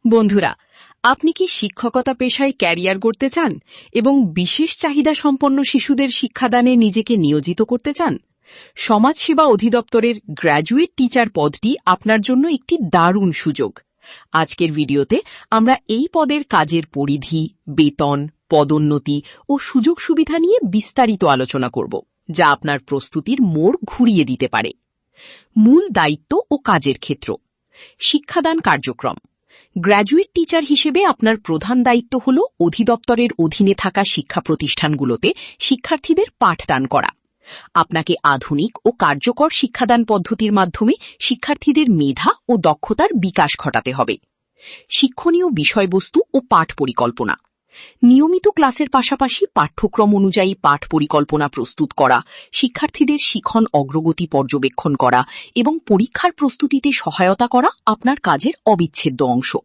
বন্ধুরা, আপনি কি শিক্ষকতা পেশায় ক্যারিয়ার গড়তে চান এবং বিশেষ চাহিদা সম্পন্ন শিশুদের শিক্ষাদানে নিজেকে নিয়োজিত করতে চান? সমাজসেবা অধিদপ্তরের গ্র্যাজুয়েট টিচার পদটি আপনার জন্য একটি দারুণ সুযোগ। আজকের ভিডিওতে আমরা এই পদের কাজের পরিধি, বেতন, পদোন্নতি ও সুযোগ সুবিধা নিয়ে বিস্তারিত আলোচনা করব, যা আপনার প্রস্তুতির মোড় ঘুরিয়ে দিতে পারে। মূল দায়িত্ব ও কাজের ক্ষেত্র। শিক্ষাদান কার্যক্রম। গ্র্যাজুয়েট টিচার হিসেবে আপনার প্রধান দায়িত্ব হল অধিদপ্তরের অধীনে থাকা শিক্ষা প্রতিষ্ঠানগুলোতে শিক্ষার্থীদের পাঠদান করা। আপনাকে আধুনিক ও কার্যকর শিক্ষাদান পদ্ধতির মাধ্যমে শিক্ষার্থীদের মেধা ও দক্ষতার বিকাশ ঘটাতে হবে। শিক্ষণীয় বিষয়বস্তু ও পাঠ পরিকল্পনা। নিয়মিত ক্লাসের পাশাপাশি পাঠ্যক্রম অনুযায়ী পাঠ পরিকল্পনা প্রস্তুত করা, শিক্ষার্থীদের শিখন অগ্রগতি পর্যবেক্ষণ করা এবং পরীক্ষার প্রস্তুতিতে সহায়তা করা আপনার কাজের অবিচ্ছেদ্য অংশ।